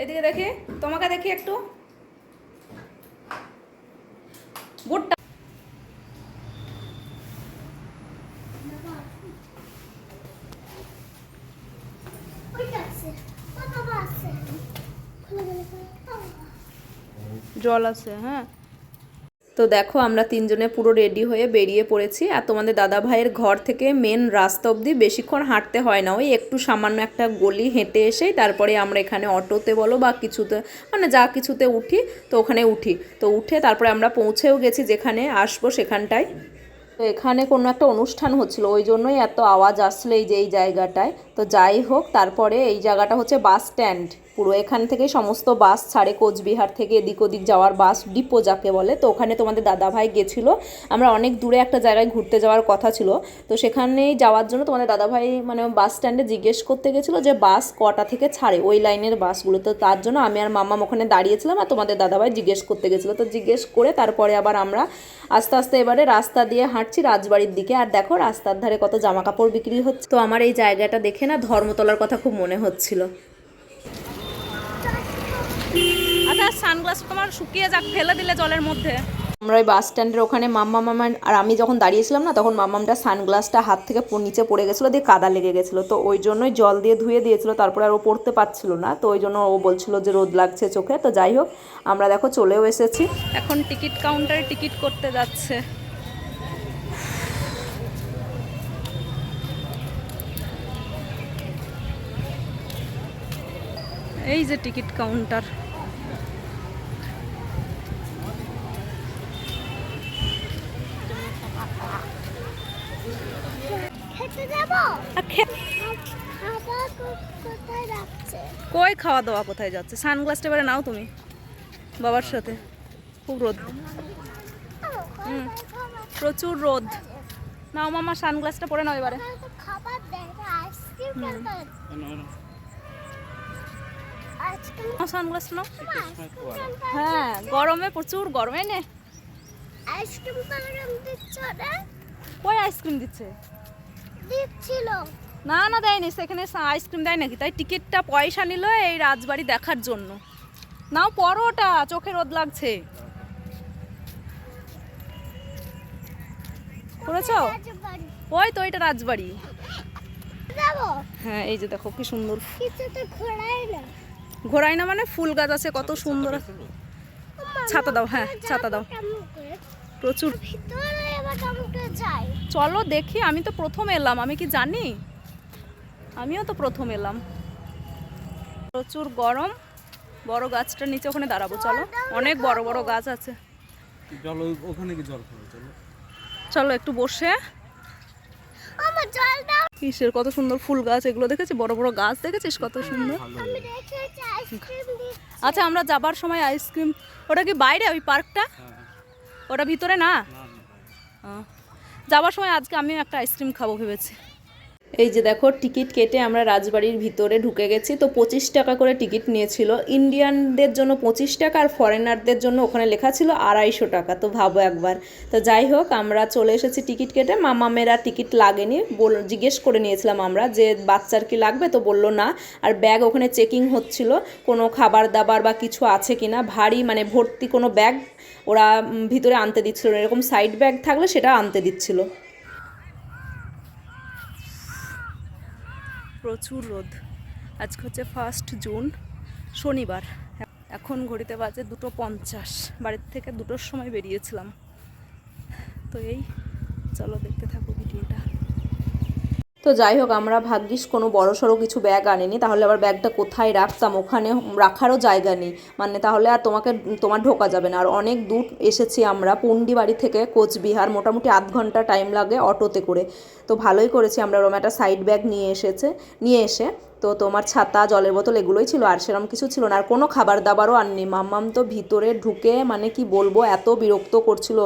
এদিকে দেখি, তোমাকে দেখি একটু। গুডটা জল আছে। হ্যাঁ, তো দেখো আমরা তিনজনে পুরো রেডি হয়ে বেরিয়ে পড়েছি। আর তোমাদের দাদা ভাইয়ের ঘর থেকে মেন রাস্তা অবধি বেশিক্ষণ হাঁটতে হয় না, ওই একটু সামান্য একটা গলি হেঁটে এসেই তারপরে আমরা এখানে অটোতে বলো বা কিছুতে, মানে যা কিছুতে উঠি, তো ওখানে উঠি। তো উঠে তারপরে আমরা পৌঁছেও গেছি যেখানে আসবো সেখানটায়। তো এখানে কোনো একটা অনুষ্ঠান হচ্ছিল, ওই জন্যই এত আওয়াজ আসলো এই যে এই জায়গাটায়। তো যাই হোক, তারপরে এই জায়গাটা হচ্ছে বাস স্ট্যান্ড। পুরো এখান থেকে সমস্ত বাস ছাড়ে, কোচবিহার থেকে এদিক ওদিক যাওয়ার বাস ডিপো যাকে বলে। তো ওখানে তোমাদের দাদাভাই গেছিলো। আমরা অনেক দূরে একটা জায়গায় ঘুরতে যাওয়ার কথা ছিল, তো সেখানেই যাওয়ার জন্য তোমাদের দাদাভাই মানে বাস স্ট্যান্ডে জিজ্ঞেস করতে গেছিলো যে বাস কটা থেকে ছাড়ে, ওই লাইনের বাসগুলো। তো তার জন্য আমি আর মাম্মাম ওখানে দাঁড়িয়েছিলাম, আর তোমাদের দাদাভাই জিজ্ঞেস করতে গেছিলো। তো জিজ্ঞেস করে তারপরে আবার আমরা আস্তে আস্তে এবারে রাস্তা দিয়ে হাঁটছি রাজবাড়ির দিকে। আর দেখো রাস্তার ধারে কত জামা কাপড় বিক্রি হচ্ছে। তো আমার এই জায়গাটা দেখে না ধর্মতলার কথা খুব মনে হচ্ছিল। আচ্ছা, সানগ্লাস তোমার শুকিয়ে যাক, ফেলে দিলে জলের মধ্যে। আমরা ওই বাস স্ট্যান্ডের ওখানে মাম্মা আর আমি যখন দাঁড়িয়েছিলাম না, তখন মাম্মামটা সানগ্লাসটা হাত থেকে নিচে পড়ে গেছিলো, দিয়ে কাদা লেগে গেছিলো। তো ওই জন্যই জল দিয়ে ধুয়ে দিয়েছিল, তারপরে আর ও পড়তে পারছিল না। তো ওই জন্য ও বলছিল যে রোদ লাগছে চোখে। তো যাই হোক, আমরা দেখো চলেও এসেছি। এখন টিকিট কাউন্টারে টিকিট করতে যাচ্ছে। এই যে টিকিট কাউন্টার। কই খাওয়া দাওয়া কোথায় যাচ্ছে? সানগ্লাসটা এবারে নাও তুমি বাবার সাথে, খুব রোদ। প্রচুর রোদ। নাও মামা, সানগ্লাসটা পরে নাও এবারে। সানগ্লাস নাও। হ্যাঁ, গরমে প্রচুর গরমে নে। কই আইসক্রিম দিচ্ছে? না না, দেয়নি। সেখানে আইসক্রিম দেয় নাকি? তাই টিকিটটা পয়সা নিল এই রাজবাড়ি দেখার জন্য। নাও পরোটা, চোখে রোদ লাগছে। করেছ? ওই তো এটা রাজবাড়ি। হ্যাঁ, এই যে দেখো কি সুন্দর। ঘোরাই না মানে ফুল গাছ আছে কত সুন্দর। ছাতা দাও, হ্যাঁ ছাতা দাও। প্রচুর। চলো দেখি, আমি তো প্রথম এলাম, আমি কি জানি? আমিও তো প্রথম এলাম। প্রচুর গরম। বড় গাছটার নিচে ওখানে দাঁড়াবো, চলো। অনেক বড় বড় গাছ আছে। চলো ওখানে কি জল খাবো, চলো। চলো একটু বসে। কিসের কত সুন্দর ফুল গাছ এগুলো, দেখেছিস? বড় বড় গাছ দেখেছিস কত সুন্দর। আচ্ছা, আমরা যাবার সময় আইসক্রিম, ওটা কি বাইরে ওই পার্কটা? ওটা ভিতরে না? যাবার সময় আজকে আমিও একটা আইসক্রিম খাবো ভেবেছি। এই যে দেখো, টিকিট কেটে আমরা রাজবাড়ির ভিতরে ঢুকে গেছি। তো 25 টাকা করে টিকিট নিয়েছিল। ইন্ডিয়ানদের জন্য 25 টাকা, আর ফরেনারদের জন্য ওখানে লেখা ছিল 250 টাকা। তো ভাবো একবার। তো যাই হোক, আমরা চলে এসেছি টিকিট কেটে। মামামেরা টিকিট লাগেনি, জিজ্ঞেস করে নিয়েছিলাম আমরা যে বাচ্চার কি লাগবে, তো বললো না। আর ব্যাগ ওখানে চেকিং হচ্ছিল, কোনো খাবার দাবার বা কিছু আছে কিনা। ভারী মানে ভর্তি কোনো ব্যাগ ওরা ভিতরে আনতে দিচ্ছিল না, এরকম সাইড ব্যাগ থাকলে সেটা আনতে দিচ্ছিল। প্রচুর রোদ। আজকে হচ্ছে 1 জুন, শনিবার। এখন ঘড়িতে বাজে 2:50। বাড়ির থেকে 2টোর সময় বেরিয়েছিলাম। তো এই চলো দেখতে থাকো ভিডিওটা। তো যাই হোক, আমরা ভাগ্যিস কোনো বড় সড়ো কিছু ব্যাগ আনিনি, তাহলে আবার ব্যাগটা কোথায় রাখতাম, ওখানে রাখারও জায়গা নেই, মানে তাহলে আর তোমার ঢোকা যাবে না। আর অনেক দূর এসেছি আমরা, পুন্ডিবাড়ি থেকে কোচবিহার, মোটামুটি আধ ঘন্টা টাইম লাগে অটোতে করে। তো ভালোই করেছি আমরা, ওরকম একটা সাইড ব্যাগ নিয়ে এসে তো তোমার ছাতা, জলের বোতল এগুলোই ছিল, আর সেরকম কিছু ছিল না। আর কোনো খাবার দাবারও আননি। মাম্মাম তো ভিতরে ঢুকে মানে কি বলবো, এত বিরক্ত করছিল,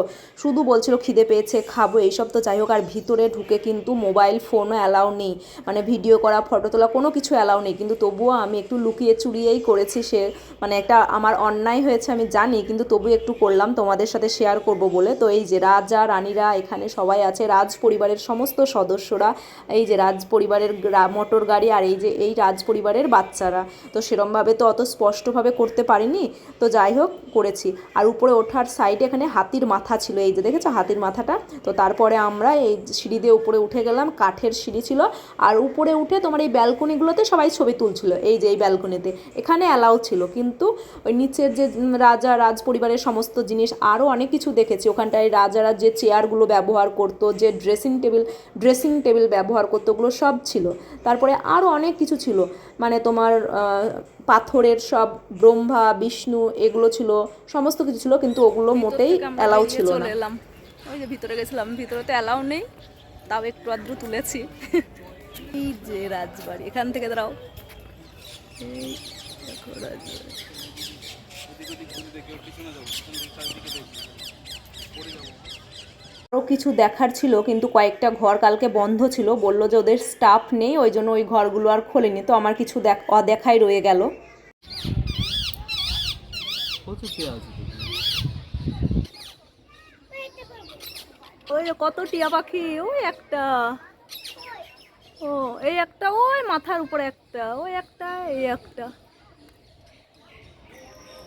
শুধু বলছিল খিদে পেয়েছে খাবো এইসব। তো যাই হোক, আর ভিতরে ঢুকে কিন্তু মোবাইল ফোনও অ্যালাউ নেই, মানে ভিডিও করা, ফটো তোলা কোনো কিছু অ্যালাউ নেই। কিন্তু তবুও আমি একটু লুকিয়ে চুরিয়েই করেছি। সে মানে একটা আমার অন্যায় হয়েছে আমি জানি, কিন্তু তবুও একটু করলাম তোমাদের সাথে শেয়ার করব বলে। তো এই যে রাজা রানীরা এখানে সবাই আছে, রাজ পরিবারের সমস্ত সদস্যরা। এই যে রাজ পরিবারের মোটর গাড়ি, আর এই যে এই রাজপরিবারের বাচ্চারা। তো সেরমভাবে তো অত স্পষ্টভাবে করতে পারিনি, তো যাই হোক করেছি। আর উপরে ওঠার সাইডে এখানে হাতির মাথা ছিল, এই যে দেখেছো হাতির মাথাটা। তো তারপরে আমরা এই সিঁড়ি দিয়ে উপরে উঠে গেলাম, কাঠের সিঁড়ি ছিল। আর উপরে উঠে তোমার এই ব্যালকনিগুলোতে সবাই ছবি তুলছিল, এই যে এই ব্যালকনিতে এখানে অ্যালাউ ছিল, কিন্তু ওই নিচের যে রাজা রাজ পরিবারের সমস্ত জিনিস আরও অনেক কিছু দেখেছি ওখানটায়। রাজারা যে চেয়ারগুলো ব্যবহার করতো, যে ড্রেসিং টেবিল ব্যবহার করতো, ওগুলো সব ছিল। তারপরে আরও অনেক কিছু ছিল, মানে তোমার পাথরের সব ব্রহ্মা বিষ্ণু এগুলো ছিল, সমস্ত কিছু ছিল, কিন্তু ওগুলো মোটেই অ্যালাউ ছিল না। এলাম ওই যে ভিতরে গেছিলাম, ভিতরে তো অ্যালাউ নেই, তাও একটু আধটু তুলেছি। এই যে রাজবাড়ি, এখান থেকে দাঁড়াও, এই দেখো রাজবাড়ি। আরও কিছু দেখার ছিল, কিন্তু কয়েকটা ঘর কালকে বন্ধ ছিল, বললো যে ওদের স্টাফ নেই, ওই জন্য ওই ঘরগুলো আর খোলেনি। তো আমার কিছু অদেখাই রয়ে গেল। ওই কত টিয়া পাখি, ওই একটা, ও এই একটা, ওই মাথার উপরে একটা, ওই একটা, এই একটা।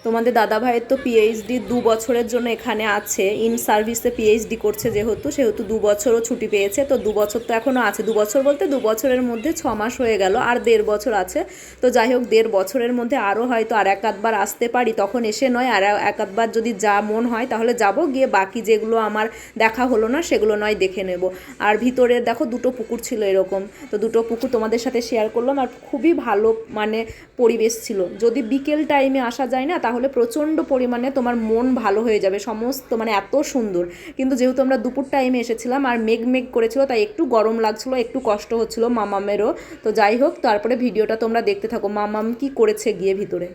তোমাদের দাদা ভাইয়ের তো পিএইচডি 2 বছরের জন্য এখানে আছে, ইন সার্ভিসে পিএইচডি করছে, সেহেতু 2 বছরও ছুটি পেয়েছে। তো 2 বছর তো এখনও আছে, 2 বছর বলতে 2 বছরের মধ্যে 6 মাস হয়ে গেল, আর 1.5 বছর আছে। তো যাই হোক 1.5 বছরের মধ্যে আরও হয়তো আর এক আধবার আসতে পারি, তখন এসে নয় আর এক আধবার যদি যা মন হয় তাহলে যাব, গিয়ে বাকি যেগুলো আমার দেখা হলো না সেগুলো নয় দেখে নেব। আর ভিতরে দেখো 2টো পুকুর ছিল এরকম, তো 2টো পুকুর তোমাদের সাথে শেয়ার করলাম। আর খুবই ভালো মানে পরিবেশ ছিল। যদি বিকেল টাইমে আসা যায় না তাহলে প্রচণ্ড পরিমাণে তোমার মন ভালো হয়ে যাবে, সমস্ত মানে এত সুন্দর। কিন্তু যেহেতু আমরা দুপুর টাইমে এসেছিলাম আর মেঘ করেছিল, তাই একটু গরম লাগছিলো, একটু কষ্ট হচ্ছিলো মামামেরও। তো যাই হোক, তারপরে ভিডিওটা তোমরা দেখতে থাকো মামাম কি করেছে গিয়ে ভিতরে।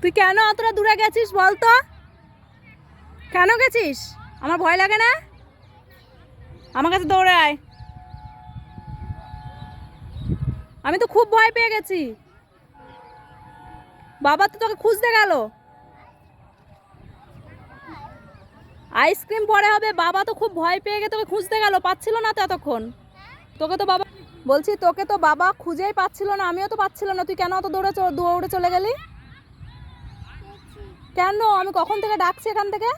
তুই কেন অতটা দূরে গেছিস বলতো? কেন গেছিস? আমার ভয় লাগে না? আমার কাছে দৌড়ে আয়। আমি তো খুব ভয় পেয়ে গেছি, বাবা তো তোকে খুঁজতে গেল। আইসক্রিম পরে হবে, বাবা তো খুব ভয় পেয়ে গিয়ে তোকে খুঁজতে গেল, পাচ্ছিল না তো এতক্ষণ। তোকে তো বাবা বলছি, তোকে তো বাবা খুঁজেই পাচ্ছিল না, আমিও তো পাচ্ছিল না। তুই কেন অত দৌড়ে চলে গেলি? কেন? আমি কখন থেকে ডাকছি এখান থেকে,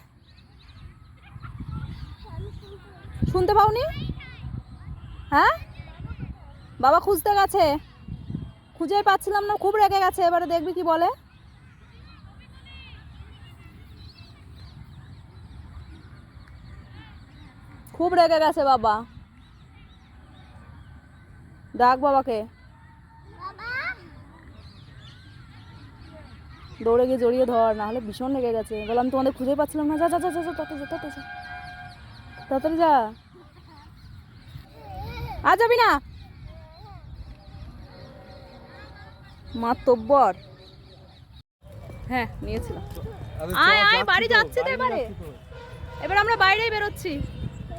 শুনতে পাওনি? হ্যাঁ, বাবা খুঁজতে গেছে, খুঁজেই পাচ্ছিলাম না, খুব রেগে গেছে। এবারে দেখবি কি বলে। খুব রেগে গেছে বাবা, ডাক বাবাকে। দৌড়ে গিয়ে জড়িয়ে ধর, না হলে ভীষণ রেগে গেছে। বললাম তোমাদের খুঁজেই পাচ্ছিলাম না, যা যা যা যা তাড়াতাড়ি যা। আর যাবি না মাতব্বর। হ্যাঁ নিয়েছিলাম। আয় আয়, বাড়ি যাচ্ছি তো এবার আমরা বাইরেই বেরোচ্ছি।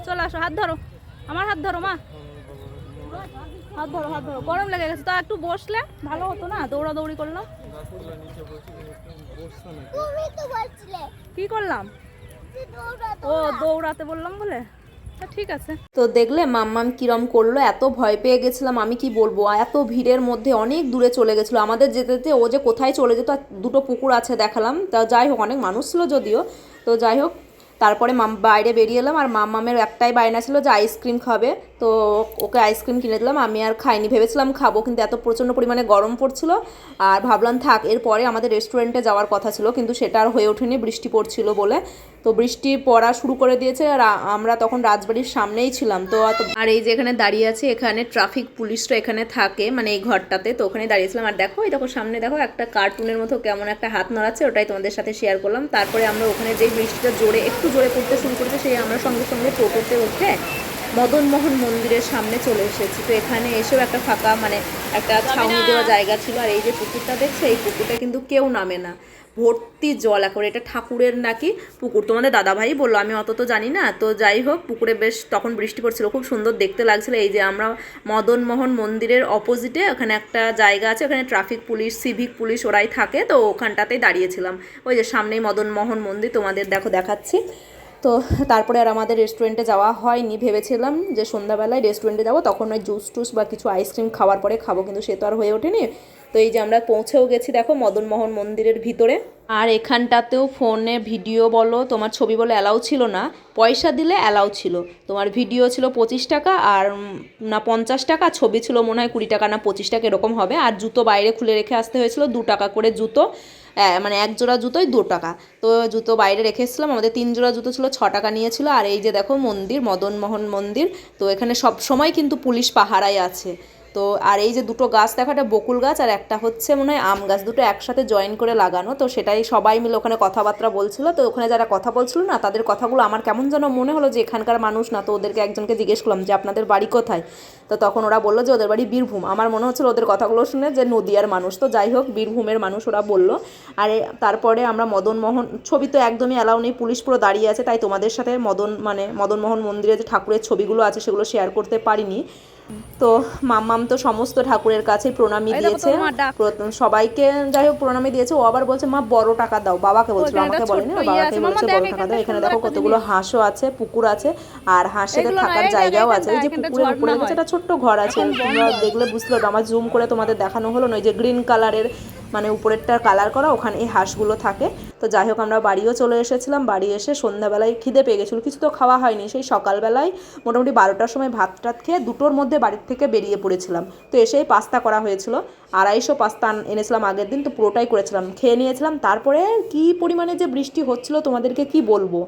চলে আসো, হাত ধরো, আমার হাত ধরো মা, হাত ধরো হাত ধরো। গরম লেগে গেছে তো, একটু বসলে ভালো হতো না, দৌড়াদৌড়ি করলাম। কি করলাম? ও দৌড়াতে বললাম বলে, ঠিক আছে। তো দেখলে মাম্মাম কিরম করলো, এত ভয় পেয়ে গেছিলাম আমি কি বলবো। এত ভিড়ের মধ্যে অনেক দূরে চলে গেছিলো আমাদের যেতে যেতে, ও যে কোথায় চলে যেত। 2টো পুকুর আছে দেখালাম, তা যাই হোক অনেক মানুষ ছিল যদিও। তো যাই হোক তারপরে বাইরে বেরিয়ে এলাম, আর মাম্মামের একটাই বায়না ছিল যে আইসক্রিম খাবে। তো ওকে আইসক্রিম কিনে দিলাম, আমি আর খাইনি, ভেবেছিলাম খাবো, কিন্তু এত প্রচণ্ড পরিমাণে গরম পড়ছিল আর ভাবলাম থাক। এরপরে আমাদের রেস্টুরেন্টে যাওয়ার কথা ছিল, কিন্তু সেটা আর হয়ে ওঠেনি, বৃষ্টি পড়ছিল বলে। তো বৃষ্টি পড়া শুরু করে দিয়েছে, আর আমরা তখন রাজবাড়ির সামনেই ছিলাম। তো আর এই যে এখানে দাঁড়িয়ে আছে, এখানে ট্রাফিক পুলিশরা এখানে থাকে, মানে এই ঘরটাতে। তো ওখানে দাঁড়িয়েছিলাম, আর দেখো এই দেখো সামনে দেখো একটা কার্টুনের মতো কেমন একটা হাত নাড়াচ্ছে, ওটাই তোমাদের সাথে শেয়ার করলাম। তারপরে আমরা ওখানে যেই বৃষ্টিটা একটু জোরে পড়তে শুরু করেছে, সেই আমরা সঙ্গে সঙ্গে টোটোতে উঠে মদনমোহন মন্দিরের সামনে চলে এসেছি। তো এখানে এসেও একটা ফাঁকা মানে একটা ছাউনি দেওয়া জায়গা ছিল। আর এই যে পুকুরটা দেখছে, এই পুকুরটা কিন্তু কেউ নামে না, ভর্তি জল একেবারে, এটা ঠাকুরের নাকি পুকুর, তোমাদের দাদাভাই বললো, আমি অত তো জানি না। তো যাই হোক, পুকুরে বেশ তখন বৃষ্টি পড়ছিল, খুব সুন্দর দেখতে লাগছিল। এই যে আমরা মদনমোহন মন্দিরের অপোজিটে ওখানে একটা জায়গা আছে, ওখানে ট্রাফিক পুলিশ, সিভিক পুলিশ ওরাই থাকে, তো ওখানটাতেই দাঁড়িয়েছিলাম। ওই যে সামনেই মদনমোহন মন্দির, তোমাদের দেখাচ্ছি। তো তারপরে আর আমাদের রেস্টুরেন্টে যাওয়া হয়নি, ভেবেছিলাম যে সন্ধ্যাবেলায় রেস্টুরেন্টে যাবো, তখন ওই জুস টুস বা কিছু আইসক্রিম খাওয়ার পরে খাবো, কিন্তু সে তো আর হয়ে ওঠেনি। তো এই যে আমরা পৌঁছেও গেছি দেখো মদনমোহন মন্দিরের ভিতরে। আর এখানটাতেও ফোনে ভিডিও বলো তোমার ছবি বলে অ্যালাউ ছিল না, পয়সা দিলে অ্যালাউ ছিল। তোমার ভিডিও ছিল 25 টাকা আর না 50 টাকা, ছবি ছিল মনে হয় 20 টাকা না 25 টাকা এরকম হবে। আর জুতো বাইরে খুলে রেখে আসতে হয়েছিল, 2 টাকা করে জুতো, মানে এক জোড়া জুতোই 2 টাকা। তো জুতো বাইরে রেখে এসেছিলাম, আমাদের 3 জোড়া জুতো ছিল, 6 টাকা নিয়েছিল। আর এই যে দেখো মন্দির, মদনমোহন মন্দির। তো এখানে সব সময় কিন্তু পুলিশ পাহারায় আছে। তো আর এই যে দুটো গাছ দেখো, একটা বকুল গাছ আর একটা হচ্ছে মনে হয় আম গাছ, দুটো একসাথে জয়েন করে লাগানো। তো সেটাই সবাই মিলে ওখানে কথাবার্তা বলছিল। তো ওখানে যারা কথা বলছিল না, তাদের কথাগুলো আমার কেমন যেন মনে হলো যে এখানকার মানুষ না। তো ওদেরকে একজনকে জিজ্ঞেস করলাম যে আপনাদের বাড়ি কোথায়। তো তখন ওরা বললো যে ওদের বাড়ি বীরভূম। আমার মনে হচ্ছিল ওদের কথাগুলো শুনে যে নদিয়ার মানুষ। তো যাই হোক, বীরভূমের মানুষ ওরা বললো। আর তারপরে আমরা মদনমোহন, ছবি তো একদমই অ্যালাউ নেই, পুলিশ পুরো দাঁড়িয়ে আছে, তাই তোমাদের সাথে মদনমোহন মন্দিরে যে ঠাকুরের ছবিগুলো আছে সেগুলো শেয়ার করতে পারিনি। তো মাম্মাম তো সমস্ত ঠাকুরের কাছে প্রণামী দিয়েছে, সবাইকে যাই হোক প্রণামী দিয়েছে। ও আবার বলছে মা বড় টাকা দাও, বাবাকে বলছিল, আমাকে বলেনি, বাবাকে বলছে বড় টাকা দাও। এখানে দেখো কতগুলো হাঁসও আছে, পুকুর আছে, আর হাঁসের থাকার জায়গাও আছে। ওই যে পুকুরের উপরে দেখেছে একটা ছোট্ট ঘর আছে, তোমরা দেখলে বুঝতে পারবে, আমার জুম করে তোমাদের দেখানো হলো না। ওই যে গ্রিন কালারের মানে উপরেরটা কালার করা, ওখানে এই হাঁসগুলো থাকে। তো যাই হোক, আমরা বাড়িও চলে এসেছিলাম। বাড়ি এসে সন্ধ্যাবেলায় খিদে পেয়ে গেছিলো, কিছু তো খাওয়া হয়নি। সেই সকালবেলায় মোটামুটি 12টার সময় ভাত টাত খেয়ে 2টোর মধ্যে বাড়ির থেকে বেরিয়ে পড়েছিলাম। তো এসেই পাস্তা করা হয়েছিল, 250 পাস্তা এনেছিলাম আগের দিন, তো পুরোটাই করেছিলাম, খেয়ে নিয়েছিলাম। তারপরে কি পরিমাণে যে বৃষ্টি হচ্ছিল তোমাদেরকে কি বলবো,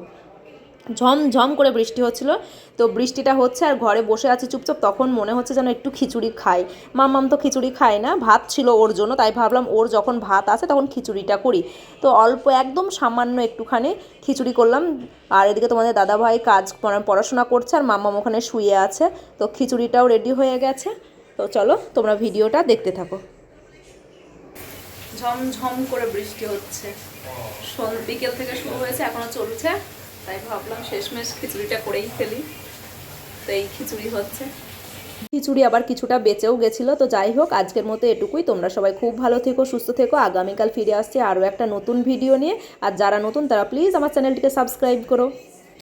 ঝমঝম করে বৃষ্টি হচ্ছিল। তো বৃষ্টিটা হচ্ছে আর ঘরে বসে আছি চুপচাপ, তখন মনে হচ্ছে যেন একটু খিচুড়ি খাই। মাম্মাম তো খিচুড়ি খায় না, ভাত ছিল ওর জন্য, তাই ভাবলাম ওর যখন ভাত আছে তখন খিচুড়িটা করি। তো অল্প একদম সামান্য একটুখানি খিচুড়ি করলাম। আর এদিকে তোমাদের দাদাভাই পড়াশোনা করছে আর মাম্মাম ওখানে শুয়ে আছে। তো খিচুড়িটাও রেডি হয়ে গেছে। তো চলো তোমরা ভিডিওটা দেখতে থাকো। ঝমঝম করে বৃষ্টি হচ্ছে, বিকেল থেকে শুরু হয়েছে, এখনো চলছে। তাই ভাবলাম শেষমেশ খিচুড়িটা করেই ফেলি। তো এই খিচুড়ি হচ্ছে, খিচুড়ি আবার কিছুটা বেঁচেও গেছিলো। তো যাই হোক, আজকের মতো এটুকুই। তোমরা সবাই খুব ভালো থেকো, সুস্থ থেকো। আগামীকাল ফিরে আসছে আরও একটা নতুন ভিডিও নিয়ে। আর যারা নতুন তারা প্লিজ আমার চ্যানেলটিকে সাবস্ক্রাইব করো।